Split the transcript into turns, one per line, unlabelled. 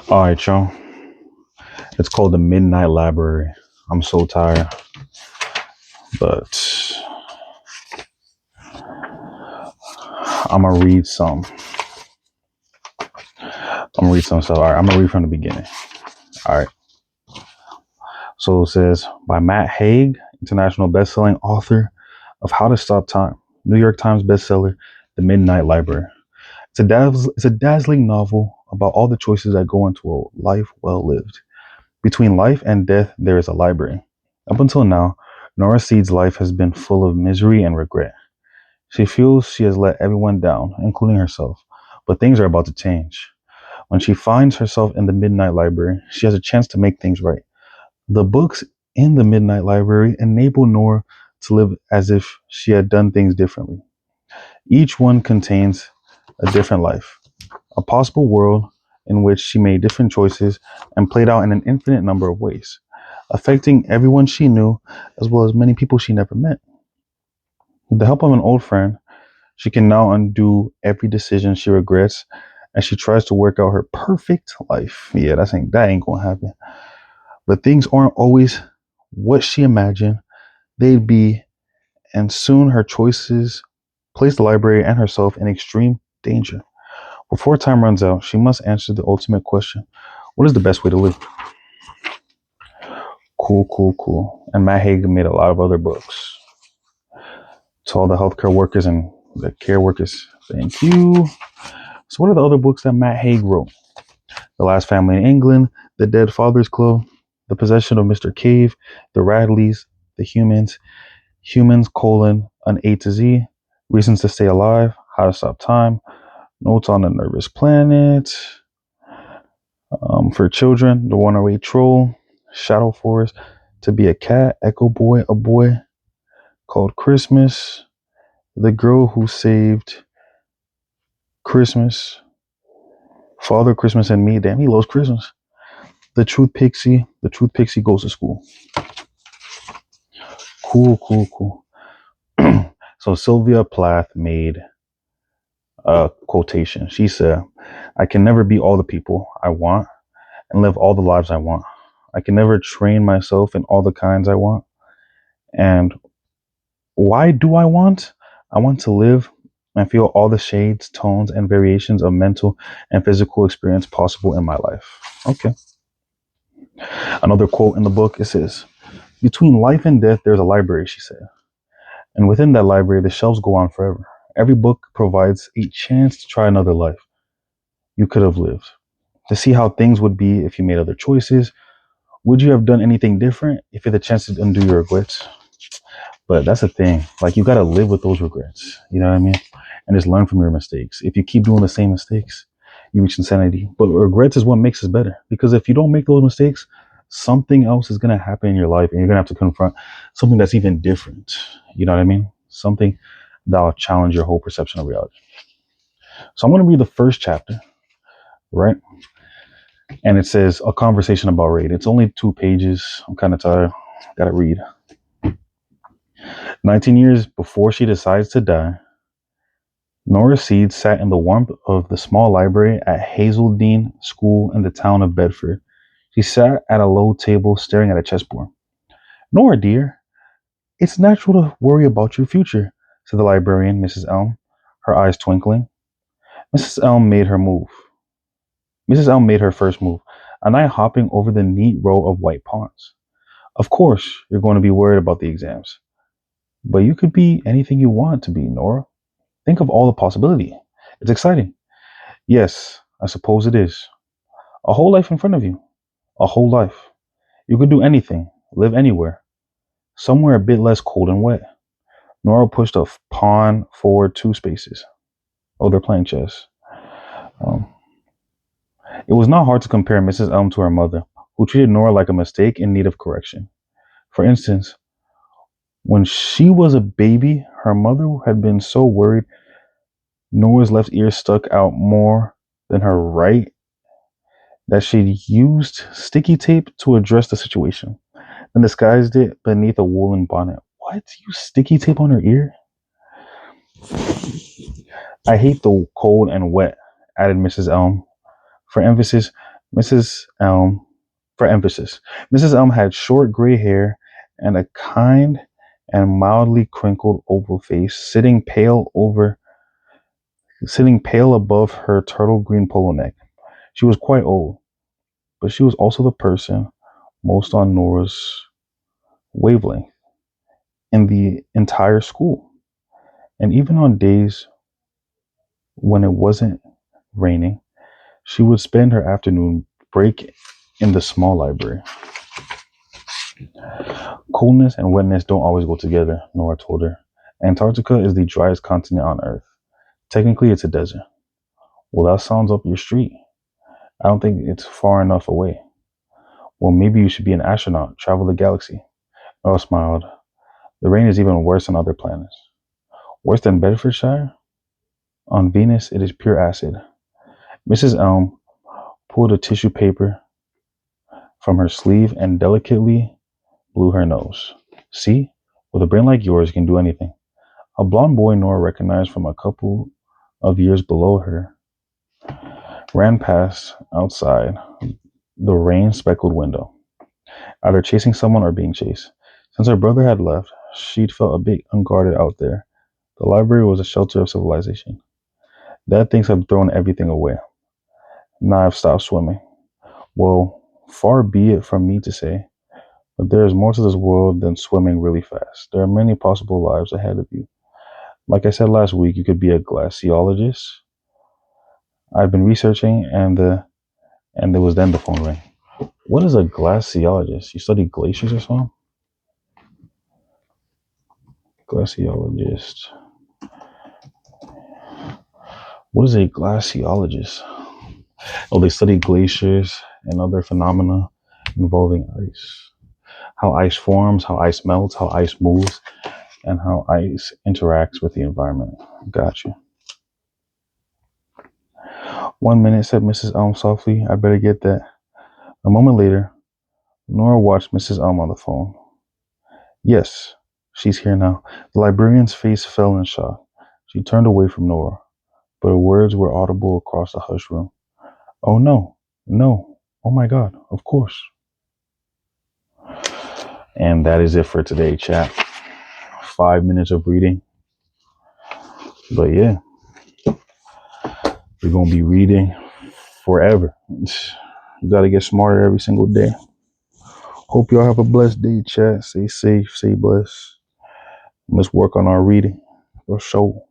All right, y'all. It's called the Midnight Library. I'm so tired, but I'm gonna read some. So, all right, I'm gonna read from the beginning. All right. So it says by Matt Haig, international best-selling author of How to Stop Time, New York Times bestseller, The Midnight Library. It's a dazzling novel about all the choices that go into a life well lived. Between life and death, there is a library. Up until now, Nora Seed's life has been full of misery and regret. She feels she has let everyone down, including herself, but things are about to change. When she finds herself in the Midnight Library, she has a chance to make things right. The books in the Midnight Library enable Nora to live as if she had done things differently. Each one contains a different life, a possible world in which she made different choices and played out in an infinite number of ways, affecting everyone she knew as well as many people she never met. With the help of an old friend, she can now undo every decision she regrets as she tries to work out her perfect life. Yeah, that ain't gonna happen. But things aren't always what she imagined they'd be, and soon her choices place the library and herself in extreme danger. Before time runs out, she must answer the ultimate question: what is the best way to live? Cool, cool, cool. And Matt Haig made a lot of other books. To all the healthcare workers and the care workers, thank you. So, what are the other books that Matt Haig wrote? The Last Family in England, The Dead Fathers Club, The Possession of Mr. Cave, The Radleys, The Humans, An A to Z, Reasons to Stay Alive, How to Stop Time, Notes on a Nervous Planet, for Children, The Runaway Troll, Shadow Forest, To Be a Cat, Echo Boy, A Boy Called Christmas, The Girl Who Saved Christmas, Father Christmas and Me, damn, he loves Christmas. The Truth Pixie Goes to School. Cool, cool, cool. So Sylvia Plath made a quotation. She said, I can never be all the people I want and live all the lives I want. I can never train myself in all the kinds I want. And why do I want? I want to live and feel all the shades, tones, and variations of mental and physical experience possible in my life. Okay. Another quote in the book, it says, between life and death, there's a library, she said. And within that library, the shelves go on forever. Every book provides a chance to try another life you could have lived, to see how things would be if you made other choices. Would you have done anything different if you had the chance to undo your regrets? But that's the thing. Like, you got to live with those regrets. You know what I mean? And just learn from your mistakes. If you keep doing the same mistakes, you reach insanity. But regrets is what makes us better. Because if you don't make those mistakes, something else is going to happen in your life. And you're going to have to confront something that's even different. You know what I mean? Something that'll challenge your whole perception of reality. So I'm going to read the first chapter, right? And it says, A Conversation About Raid. It's only 2 pages. I'm kind of tired. Got to read. 19 years before she decides to die, Nora Seed sat in the warmth of the small library at Hazeldean School in the town of Bedford. She sat at a low table staring at a chessboard. Nora, dear, it's natural to worry about your future, said the librarian, Mrs. Elm, her eyes twinkling. Mrs. Elm made her move. Mrs. Elm made her first move, a knight hopping over the neat row of white pawns. Of course, you're going to be worried about the exams. But you could be anything you want to be, Nora. Think of all the possibility. It's exciting. Yes, I suppose it is. A whole life in front of you. A whole life. You could do anything, live anywhere. Somewhere a bit less cold and wet. Nora pushed a pawn forward 2 spaces. Oh, they're playing chess. It was not hard to compare Mrs. Elm to her mother, who treated Nora like a mistake in need of correction. For instance, when she was a baby, her mother had been so worried Nora's left ear stuck out more than her right that she used sticky tape to address the situation, then disguised it beneath a woolen bonnet. What? You sticky tape on her ear? I hate the cold and wet, added Mrs. Elm. For emphasis, Mrs. Elm, for emphasis, Mrs. Elm had short gray hair and a kind and mildly crinkled oval face, sitting pale above her turtle green polo neck. She was quite old, but she was also the person most on Nora's wavelength in the entire school. And even on days when it wasn't raining, she would spend her afternoon break in the small library. Coldness and wetness don't always go together, Nora told her. Antarctica is the driest continent on Earth. Technically, it's a desert. Well, that sounds up your street. I don't think it's far enough away. Well, maybe you should be an astronaut, travel the galaxy. Nora smiled. The rain is even worse on other planets. Worse than Bedfordshire? On Venus, it is pure acid. Mrs. Elm pulled a tissue paper from her sleeve and delicately blew her nose. See? With a brain like yours, you can do anything. A blond boy Nora recognized from a couple of years below her ran past outside the rain-speckled window, either chasing someone or being chased. Since her brother had left, she'd felt a bit unguarded out there. The library was a shelter of civilization. Dad thinks I've thrown everything away. Now I've stopped swimming. Well, far be it from me to say, but there is more to this world than swimming really fast. There are many possible lives ahead of you. Like I said last week, you could be a glaciologist. I've been researching, and there was then the phone rang. What is a glaciologist? You study glaciers or something? Glaciologist. What is a glaciologist? Oh, they study glaciers and other phenomena involving ice. How ice forms, how ice melts, how ice moves, and how ice interacts with the environment. Gotcha. 1 minute, said Mrs. Elm softly. I better get that. A moment later, Nora watched Mrs. Elm on the phone. Yes, she's here now. The librarian's face fell in shock. She turned away from Nora, but her words were audible across the hushed room. Oh no, no, oh my God, of course. And that is it for today, chat. 5 minutes of reading. But yeah, we're going to be reading forever. You got to get smarter every single day. Hope y'all have a blessed day, chat. Stay safe, stay blessed. Let's work on our reading for sure.